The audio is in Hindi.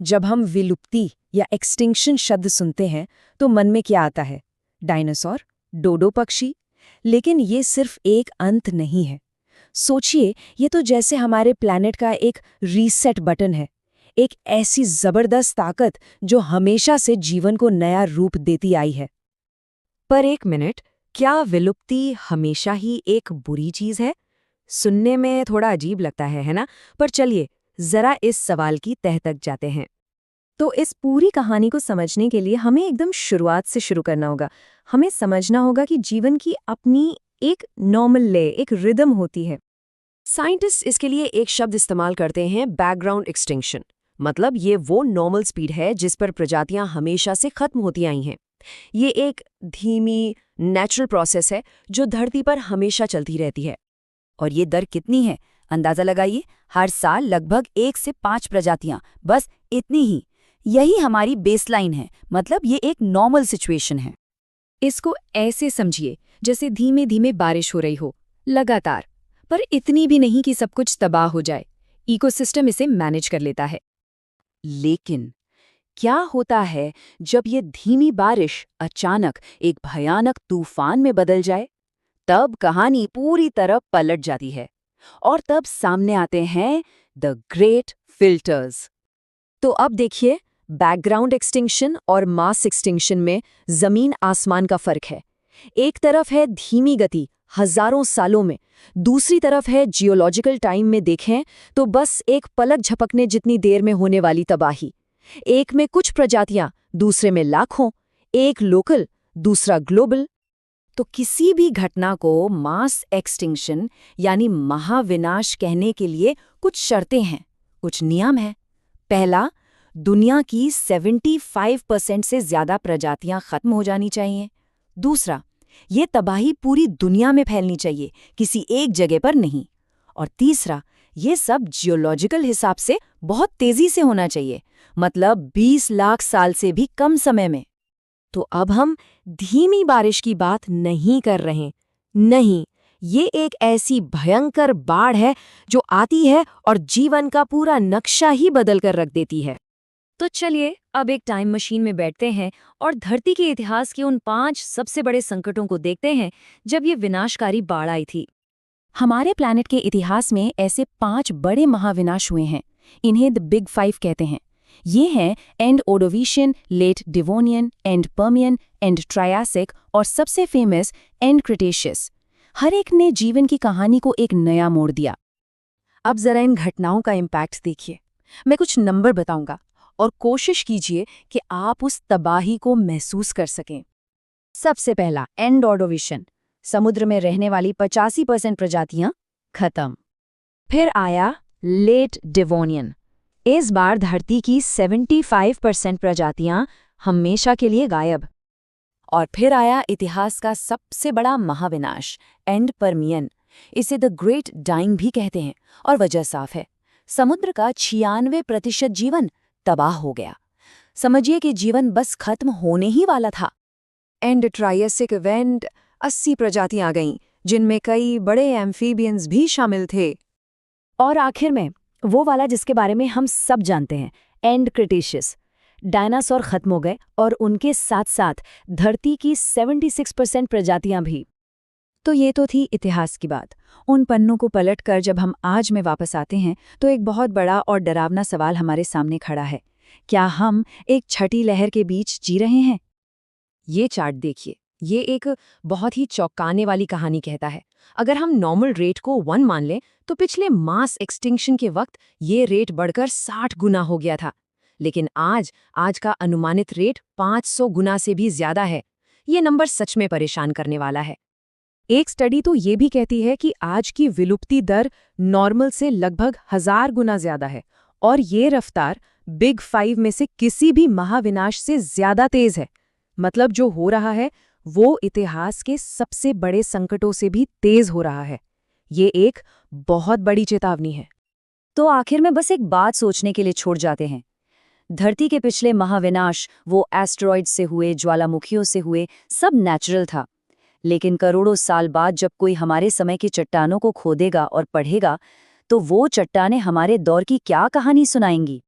जब हम विलुप्ति या एक्सटिंक्शन शब्द सुनते हैं तो मन में क्या आता है? डायनासोर, डोडो पक्षी। लेकिन ये सिर्फ एक अंत नहीं है। सोचिए, ये तो जैसे हमारे प्लैनेट का एक रीसेट बटन है, एक ऐसी जबरदस्त ताकत जो हमेशा से जीवन को नया रूप देती आई है। पर एक मिनट, क्या विलुप्ति हमेशा ही एक बुरी चीज है? सुनने में थोड़ा अजीब लगता है ना? पर चलिए जरा इस सवाल की तह तक जाते हैं। तो इस पूरी कहानी को समझने के लिए हमें एकदम शुरुआत से शुरू करना होगा। हमें समझना होगा कि जीवन की अपनी एक नॉर्मल ले, एक रिदम होती है। साइंटिस्ट इसके लिए एक शब्द इस्तेमाल करते हैं, बैकग्राउंड एक्सटिंक्शन। मतलब ये वो नॉर्मल स्पीड है जिस पर प्रजातियां हमेशा से खत्म होती आई हैं। ये एक धीमी नेचुरल प्रोसेस है जो धरती पर हमेशा चलती रहती है। और ये दर कितनी है, अंदाजा लगाइए। हर साल लगभग 1 से 5 प्रजातियां, बस इतनी ही। यही हमारी बेसलाइन है, मतलब ये एक नॉर्मल सिचुएशन है। इसको ऐसे समझिए जैसे धीमे धीमे बारिश हो रही हो, लगातार, पर इतनी भी नहीं कि सब कुछ तबाह हो जाए। इकोसिस्टम इसे मैनेज कर लेता है। लेकिन क्या होता है जब ये धीमी बारिश अचानक एक भयानक तूफान में बदल जाए? तब कहानी पूरी तरह पलट जाती है। और तब सामने आते हैं द ग्रेट फिल्टर्स। तो अब देखिए, बैकग्राउंड एक्सटिंक्शन और मास एक्सटिंक्शन में जमीन आसमान का फर्क है। एक तरफ है धीमी गति हजारों सालों में, दूसरी तरफ है जियोलॉजिकल टाइम में देखें तो बस एक पलक झपकने जितनी देर में होने वाली तबाही। एक में कुछ प्रजातियां, दूसरे में लाखों, एक लोकल, दूसरा ग्लोबल। तो किसी भी घटना को मास एक्सटिंक्शन यानी महाविनाश कहने के लिए कुछ शर्तें हैं, कुछ नियम हैं। पहला, दुनिया की 75% से ज्यादा प्रजातियां खत्म हो जानी चाहिए। दूसरा, ये तबाही पूरी दुनिया में फैलनी चाहिए, किसी एक जगह पर नहीं। और तीसरा, ये सब जियोलॉजिकल हिसाब से बहुत तेजी से होना चाहिए, मतलब 20 लाख साल से भी कम समय में। तो अब हम धीमी बारिश की बात नहीं कर रहे। नहीं, ये एक ऐसी भयंकर बाढ़ है जो आती है और जीवन का पूरा नक्शा ही बदल कर रख देती है। तो चलिए अब एक टाइम मशीन में बैठते हैं और धरती के इतिहास के उन 5 सबसे बड़े संकटों को देखते हैं जब ये विनाशकारी बाढ़ आई थी। हमारे प्लैनेट के इतिहास में ऐसे 5 बड़े महाविनाश हुए हैं। इन्हें द बिग 5 कहते हैं। ये हैं and Ordovician, late Devonian, and Permian, and Triassic और सबसे फेमस एंड क्रिटेशियस। हर एक ने जीवन की कहानी को एक नया मोड़ दिया। अब जरा इन घटनाओं का इम्पैक्ट देखिए। मैं कुछ नंबर बताऊंगा और कोशिश कीजिए कि आप उस तबाही को महसूस कर सकें। सबसे पहला, एंड ऑर्डोविशियन। समुद्र में रहने वाली 85% प्रजातियां खत्म। फिर आया लेट डिवोनियन। इस बार धरती की 75% प्रजातियां हमेशा के लिए गायब। और फिर आया इतिहास का सबसे बड़ा महाविनाश, एंड पर्मियन। इसे द ग्रेट डाइंग भी कहते हैं और वजह साफ है। समुद्र का 96% जीवन तबाह हो गया। समझिए कि जीवन बस खत्म होने ही वाला था। एंड ट्रायसिक इवेंट, 80 प्रजातियां आ गईं, जिनमें कई बड़े एम्फीबियंस भी शामिल थे। और आखिर में वो वाला जिसके बारे में हम सब जानते हैं, एंड क्रिटेशियस। डायनासोर खत्म हो गए और उनके साथ साथ धरती की 76% प्रजातियां भी। तो ये तो थी इतिहास की बात। उन पन्नों को पलटकर जब हम आज में वापस आते हैं तो एक बहुत बड़ा और डरावना सवाल हमारे सामने खड़ा है। क्या हम एक छठी लहर के बीच जी रहे हैं? ये चार्ट देखिए, ये एक बहुत ही चौंकाने वाली कहानी कहता है। अगर हम नॉर्मल रेट को 1 मान लें तो पिछले मास एक्सटिंक्शन के वक्त ये रेट बढ़कर 60 गुना हो गया था। लेकिन आज का अनुमानित रेट 500 गुना से भी ज्यादा है। ये नंबर सच में परेशान करने वाला है। एक स्टडी तो ये भी कहती है कि आज की विलुप्ति दर नॉर्मल से लगभग 1000 गुना ज्यादा है और ये रफ्तार बिग 5 में से किसी भी महाविनाश से ज्यादा तेज है। मतलब जो हो रहा है वो इतिहास के सबसे बड़े संकटों से भी तेज हो रहा है। ये एक बहुत बड़ी चेतावनी है। तो आखिर में बस एक बात सोचने के लिए छोड़ जाते हैं। धरती के पिछले महाविनाश, वो एस्टेरॉइड से हुए, ज्वालामुखियों से हुए, सब नेचुरल था। लेकिन करोड़ों साल बाद जब कोई हमारे समय की चट्टानों को खोदेगा और पढ़ेगा तो वो चट्टानें हमारे दौर की क्या कहानी सुनाएंगी?